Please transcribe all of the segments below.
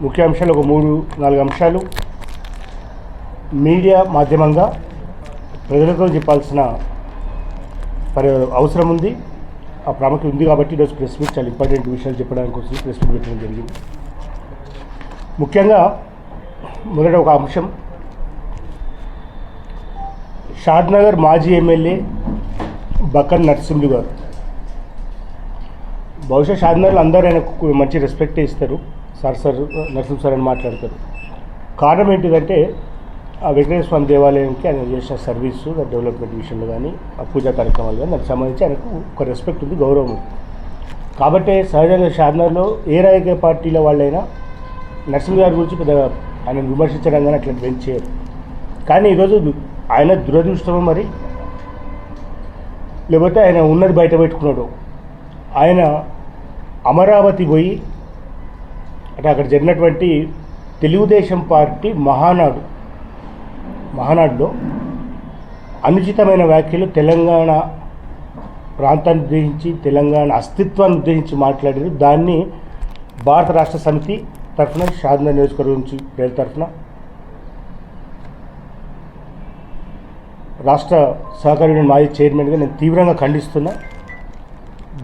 ముఖ్య అంశాలు ఒక 3-4 అంశాలు మీడియా మాధ్యమంగా ప్రజలతో చెప్పాల్సిన అవసరం ఉంది, ఆ ప్రాముఖ్యత ఉంది. కాబట్టి ఈరోజు ప్రెస్ మీట్ చాలా ఇంపార్టెంట్ విషయాలు చెప్పడానికి కోసం ప్రెస్ మీట్ పెట్టడం జరిగింది. ముఖ్యంగా మొదట ఒక అంశం, షాద్నగర్ మాజీ ఎమ్మెల్యే బక్కన్ నరసింహులు గారు. బహుశా షాద్నగర్లో అందరూ ఆయనకు మంచి రెస్పెక్టే ఇస్తారు, సార్ నరసింహ సార్ అని మాట్లాడతారు. కారణం ఏంటిదంటే ఆ వెంకటేశ్వర స్వామి దేవాలయంకి ఆయన చేసిన సర్వీసు, డెవలప్మెంట్ విషయంలో కానీ ఆ పూజా కార్యక్రమాలు కానీ దానికి సంబంధించి ఆయనకు ఒక రెస్పెక్ట్ ఉంది, గౌరవం ఉంది. కాబట్టి సహజంగా షాద్నగర్లో ఏ రాజకీయ పార్టీల వాళ్ళైనా నరసింహ గారి గురించి పెద్దగా ఆయన విమర్శించడం కానీ అట్లా ఏం చేయరు. కానీ ఈరోజు ఆయన దురదృష్టం మరి, లేకపోతే ఆయన ఉన్నది బయట పెట్టుకున్నాడు. ఆయన అమరావతి పోయి అంటే అక్కడ జరిగినటువంటి తెలుగుదేశం పార్టీ మహానాడులో అనుచితమైన వ్యాఖ్యలు తెలంగాణ ప్రాంతాన్ని ఉద్దేశించి, తెలంగాణ అస్తిత్వాన్ని ఉద్దేశించి మాట్లాడారు. దాన్ని భారత రాష్ట్ర సమితి తరఫున, షాద్నగర్ నియోజకవర్గం నుంచి ప్రజల తరఫున, రాష్ట్ర సహకార యూనియన్ మాజీ చైర్మన్గా నేను తీవ్రంగా ఖండిస్తున్నా.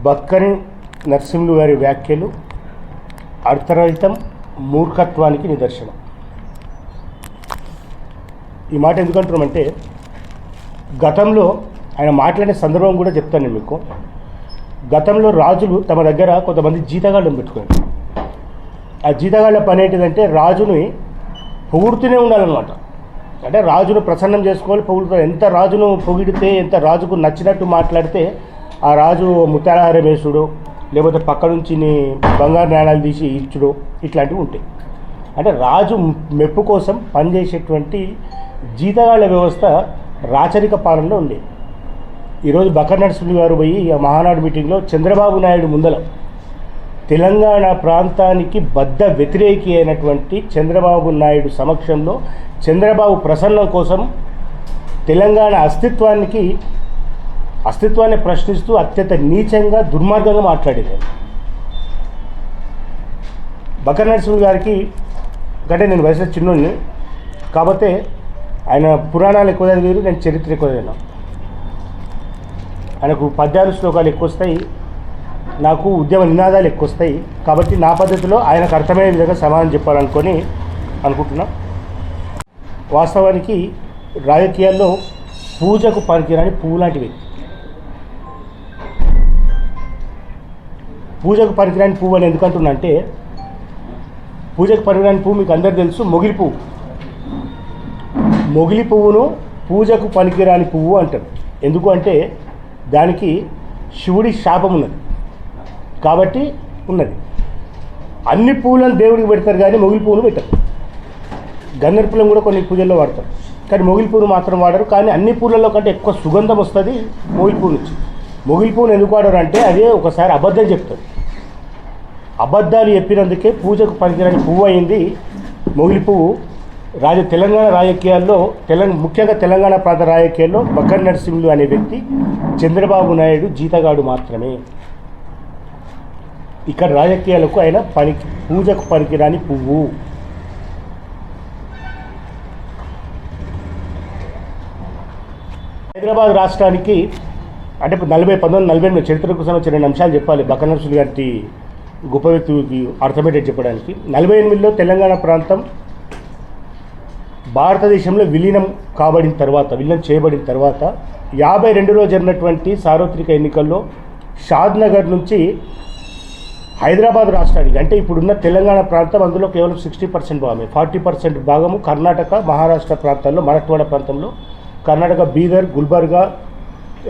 బక్కని నరసింహులు గారి వ్యాఖ్యలు అర్థరహితం, మూర్ఖత్వానికి నిదర్శనం. ఈ మాట ఎందుకంటున్నామంటే, గతంలో ఆయన మాట్లాడిన సందర్భం కూడా చెప్తాను నేను మీకు. గతంలో రాజులు తమ దగ్గర కొంతమంది జీతగాళ్ళని పెట్టుకున్నారు. ఆ జీతగాళ్ళ పని ఏంటిదంటే రాజుని పొగుడుతూనే ఉండాలన్నమాట. అంటే రాజును ప్రసన్నం చేసుకోవాలి, పొగుడుతారు. ఎంత రాజును పొగిడితే, ఎంత రాజుకు నచ్చినట్టు మాట్లాడితే ఆ రాజు ముత్యాలహారం వేసుడు, లేకపోతే పక్క నుంచి బంగారు నాణాలు తీసి ఇచ్చుడు, ఇట్లాంటివి ఉంటాయి. అంటే రాజు మెప్పు కోసం పనిచేసేటువంటి జీతగాళ్ల వ్యవస్థ రాచరిక పాలనలో ఉండేది. ఈరోజు బక్కన్ నరసింహులు గారు పోయి ఆ మహానాడు మీటింగ్లో చంద్రబాబు నాయుడు ముందల తెలంగాణ ప్రాంతానికి బద్ధ వ్యతిరేకి అయినటువంటి చంద్రబాబు నాయుడు సమక్షంలో చంద్రబాబు ప్రసన్నం కోసం తెలంగాణ అస్తిత్వాన్ని ప్రశ్నిస్తూ అత్యంత నీచంగా, దుర్మార్గంగా మాట్లాడేది. బక్కన్ నరసింహులు గారికి అంటే నేను వయసులో చిన్నోడిని, కాకపోతే ఆయన పురాణాలు ఎక్కువ చదివారు, నేను చరిత్ర ఎక్కువ చదివాను. ఆయనకు పద్యాలు, శ్లోకాలు ఎక్కువ వస్తాయి, నాకు ఉద్యమ నినాదాలు ఎక్కువ వస్తాయి. కాబట్టి నా పద్ధతిలో ఆయనకు అర్థమయ్యే విధంగా సమాధానం చెప్పాలనుకొని అనుకుంటున్నా. వాస్తవానికి రాజకీయాల్లో పూజకు పనికిరాని పువ్వు లాంటి వ్యక్తి. పూజకు పనికిరాని పువ్వు అని ఎందుకంటున్నా అంటే, పూజకు పనికిరాని పువ్వు మీకు అందరు తెలుసు, మొగిలి పువ్వు. మొగిలి పువ్వును పూజకు పనికిరాని పువ్వు అంటారు. ఎందుకు అంటే దానికి శివుడి శాపం ఉన్నది కాబట్టి ఉన్నది. అన్ని పువ్వులను దేవుడికి పెడతారు కానీ మొగిలి పువ్వును పెట్టరు. గన్నేరు పువ్వులను కూడా కొన్ని పూజల్లో వాడతారు, కానీ మొగిలి పువ్వును మాత్రం వాడరు. కానీ అన్ని పూలలో కంటే ఎక్కువ సుగంధం వస్తుంది మొగిలి పువ్వు నుంచి. మొగిలి పువ్వును ఎందుకు వాడరు అంటే అదే ఒకసారి అబద్ధం చెప్తారు. అబద్ధాలు చెప్పినందుకే పూజకు పనికిరాని పువ్వు అయింది మొగిలి పువ్వు. తెలంగాణ రాజకీయాల్లో, ముఖ్యంగా తెలంగాణ ప్రాంత రాజకీయాల్లో బక్కన్ నరసింహులు అనే వ్యక్తి చంద్రబాబు నాయుడు జీతగాడు మాత్రమే. ఇక్కడ రాజకీయాలకు ఆయన పూజకు పనికిరాని పువ్వు. హైదరాబాద్ రాష్ట్రానికి అంటే 1948 చరిత్రకు సంబంధించిన 2 అంశాలు చెప్పాలి బక్కన్ నరసింహులు గారి గొప్ప వ్యక్తికి అర్థమయ్యేటట్టు చెప్పడానికి. 48లో తెలంగాణ ప్రాంతం భారతదేశంలో విలీనం చేయబడిన తర్వాత 52లో జరిగినటువంటి సార్వత్రిక ఎన్నికల్లో షాద్నగర్ నుంచి హైదరాబాద్ రాష్ట్రానికి, అంటే ఇప్పుడున్న తెలంగాణ ప్రాంతం, అందులో కేవలం 60% భాగమే, 40% భాగము కర్ణాటక, మహారాష్ట్ర ప్రాంతాల్లో, మరాఠ్వాడ ప్రాంతంలో, కర్ణాటక బీదర్, గుల్బర్గా,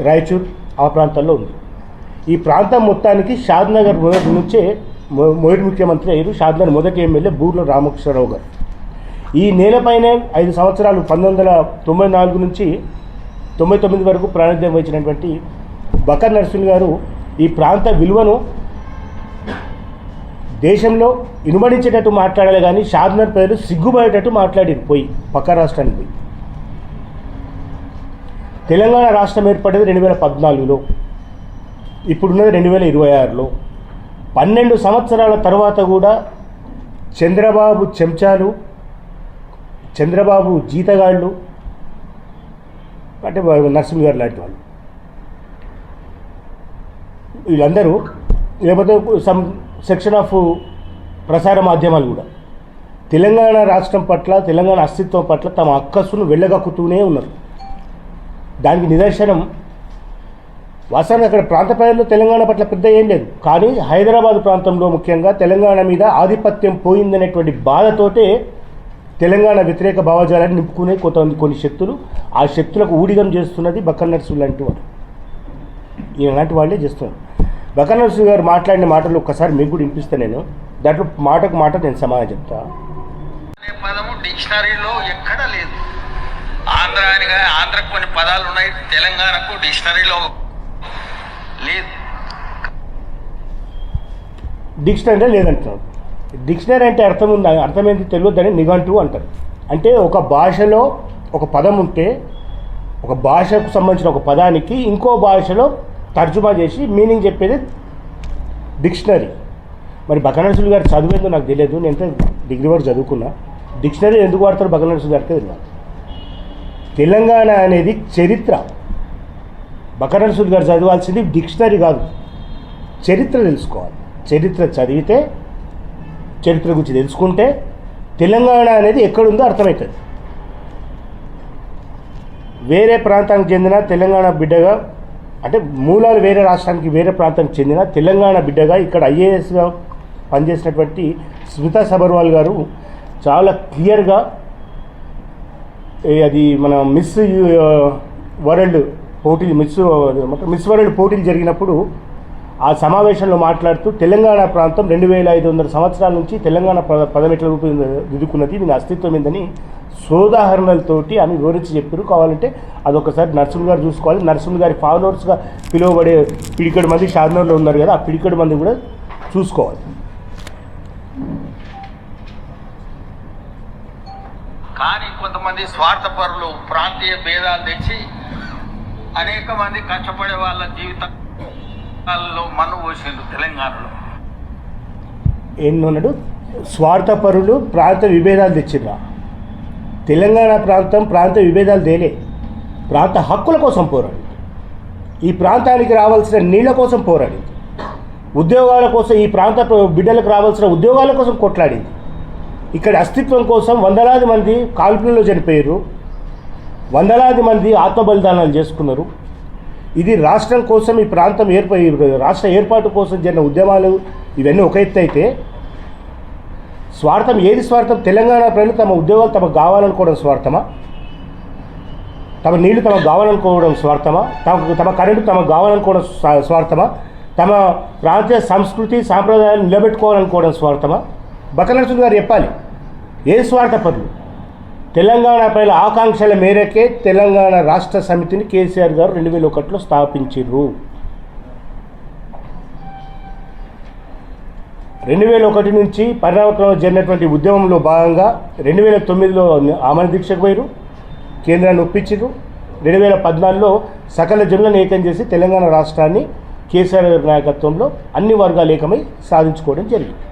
రాయచూర్ ఆ ప్రాంతాల్లో ఉంది. ఈ ప్రాంతం మొత్తానికి షాద్నగర్ మొదటి ముఖ్యమంత్రి అయ్యారు. షాద్నగర్ మొదటి ఎమ్మెల్యే బూర్ల రామకృష్ణరావు గారు. ఈ నేలపైనే 5 సంవత్సరాలు 1994 నుంచి 99 వరకు ప్రాతినిధ్యం వహించినటువంటి బక్కన్ నరసింహులు గారు ఈ ప్రాంత విలువను దేశంలో ఇనుమడించేటట్టు మాట్లాడాలి, కానీ షాద్నగర్ ప్రజలు సిగ్గుపడేటట్టు మాట్లాడారు. పోయి పక్క రాష్ట్రానికి పోయి. తెలంగాణ రాష్ట్రం ఏర్పడేది 2014లో, ఇప్పుడున్నది 2026లో. 12 సంవత్సరాల తర్వాత కూడా చంద్రబాబు చెంచాలు, చంద్రబాబు జీతగాళ్ళు, అంటే నరసింహ గారు లాంటి వాళ్ళు, వీళ్ళందరూ, లేకపోతే సమ్ సెక్షన్ ఆఫ్ ప్రసార మాధ్యమాలు కూడా తెలంగాణ రాష్ట్రం పట్ల, తెలంగాణ అస్తిత్వం పట్ల తమ అక్కస్సును వెళ్ళగక్కుతూనే ఉన్నారు. దానికి నిదర్శనం వాస్తవానికి అక్కడ ప్రాంత ప్రజల్లో తెలంగాణ పట్ల పెద్ద ఏం లేదు, కానీ హైదరాబాద్ ప్రాంతంలో ముఖ్యంగా తెలంగాణ మీద ఆధిపత్యం పోయిందనేటువంటి బాధతోటే తెలంగాణ వ్యతిరేక భావజాలాన్ని నింపుకునే కొన్ని శక్తులు, ఆ శక్తులకు ఊడిగం చేస్తున్నది బక్కన నరసింహ లాంటి వాళ్ళు. ఇలాంటి వాళ్ళే చేస్తున్నారు. బక్కన నరసింహ గారు మాట్లాడిన మాటలు ఒక్కసారి మీకు కూడా వినిపిస్తే నేను దాంట్లో మాటకు మాట నేను సమాధానం చెప్తా. పదము డిక్షనరీలో ఎక్కడ లేదు. ఆంధ్రకు కొన్ని పదాలు ఉన్నాయి, తెలంగాణకు డిక్షనరీలో లేదు. డిక్షనరీ లేదంటున్నారు. డిక్షనరీ అంటే అర్థం ఉంది, అర్థం ఏంటి తెలియదని నిఘంటువు అంటారు. అంటే ఒక భాషలో ఒక పదం ఉంటే, ఒక భాషకు సంబంధించిన ఒక పదానికి ఇంకో భాషలో తర్జుమా చేసి మీనింగ్ చెప్పేది డిక్షనరీ. మరి బక్కన నరసింహ గారు చదివేందో నాకు తెలియదు, నేను డిగ్రీ వరకు చదువుకున్నా. డిక్షనరీ ఎందుకు వాడతారు బక్కన నరసింహ గారికి తెలియదు. తెలంగాణ అనేది చరిత్ర. బక్కన నరసింహ గారు చదవాల్సింది డిక్షనరీ కాదు, చరిత్ర తెలుసుకోవాలి. చరిత్ర చదివితే, చరిత్ర గురించి తెలుసుకుంటే తెలంగాణ అనేది ఎక్కడుందో అర్థమవుతుంది. వేరే ప్రాంతానికి చెందిన తెలంగాణ బిడ్డగా, అంటే మూలాలు వేరే రాష్ట్రానికి, వేరే ప్రాంతానికి చెందిన తెలంగాణ బిడ్డగా ఇక్కడ ఐఏఎస్గా పనిచేసినటువంటి స్మితా సబర్వాల్ గారు చాలా క్లియర్గా, అది మన మిస్ వరల్డ్ పోటీలు, మిస్ వరల్డ్ పోటీలు జరిగినప్పుడు ఆ సమావేశంలో మాట్లాడుతూ తెలంగాణ ప్రాంతం 2500 సంవత్సరాల నుంచి తెలంగాణ పదం ఎట్లా రూపుదిద్దుకున్నది, దీని అస్తిత్వం ఏందని సోదాహరణలతోటి ఆమె వివరించి చెప్పారు. కావాలంటే అదొకసారి నరసింహ గారు చూసుకోవాలి. నరసింహ గారి ఫాలోవర్స్గా పిలువబడే పిడికడు మంది షార్నర్లో ఉన్నారు కదా, ఆ పిడికడు మంది కూడా చూసుకోవాలి. కానీ కొంతమంది స్వార్థపరులు ప్రాంతీయ భేదాలు తెచ్చి అనేక మంది కష్టపడే వాళ్ళ జీవితాల్లో మన్ను పోసిండు. తెలంగాణలో ఎన్నున్నాడు స్వార్థపరులు ప్రాంత విభేదాలు తెచ్చిర్రా. తెలంగాణ ప్రాంతం ప్రాంత విభేదాలు తేలే, ప్రాంత హక్కుల కోసం పోరాడింది. ఈ ప్రాంతానికి రావాల్సిన నీళ్ల కోసం పోరాడింది. ఉద్యోగాల కోసం, ఈ ప్రాంత బిడ్డలకు రావాల్సిన ఉద్యోగాల కోసం కొట్లాడింది. ఇక్కడ అస్తిత్వం కోసం వందలాది మంది కాల్పులలో చనిపోయారు, వందలాది మంది ఆత్మబలిదానాలు చేసుకున్నారు. ఇది రాష్ట్రం కోసం, ఈ ప్రాంతం రాష్ట్ర ఏర్పాటు కోసం జరిగిన ఉద్యమాలు ఇవన్నీ ఒక ఎత్తు అయితే, స్వార్థం ఏది స్వార్థం? తెలంగాణ ప్రజలు తమ ఉద్యోగాలు తమకు కావాలనుకోవడం స్వార్థమా? తమ నీళ్లు తమకు కావాలనుకోవడం స్వార్థమా? తమ కరెంటు తమకు కావాలనుకోవడం స్వార్థమా? తమ ప్రాంతీయ సంస్కృతి సాంప్రదాయాలు నిలబెట్టుకోవాలనుకోవడం స్వార్థమా? బక్కన నరసింహ గారు చెప్పాలి, ఏ స్వార్థపరులు? తెలంగాణ ప్రజల ఆకాంక్షల మేరకే తెలంగాణ రాష్ట్ర సమితిని కేసీఆర్ గారు 2001లో స్థాపించారు. 2001 నుంచి పరిణామక్రమంలో జరిగినటువంటి ఉద్యమంలో భాగంగా 2009లో ఆమరణ దీక్షకు పోయారు, కేంద్రాన్ని ఒప్పించారు. 2014లో సకల జనులను ఏకం చేసి తెలంగాణ రాష్ట్రాన్ని కేసీఆర్ గారి నాయకత్వంలో అన్ని వర్గాలు ఏకమై సాధించుకోవడం జరిగింది.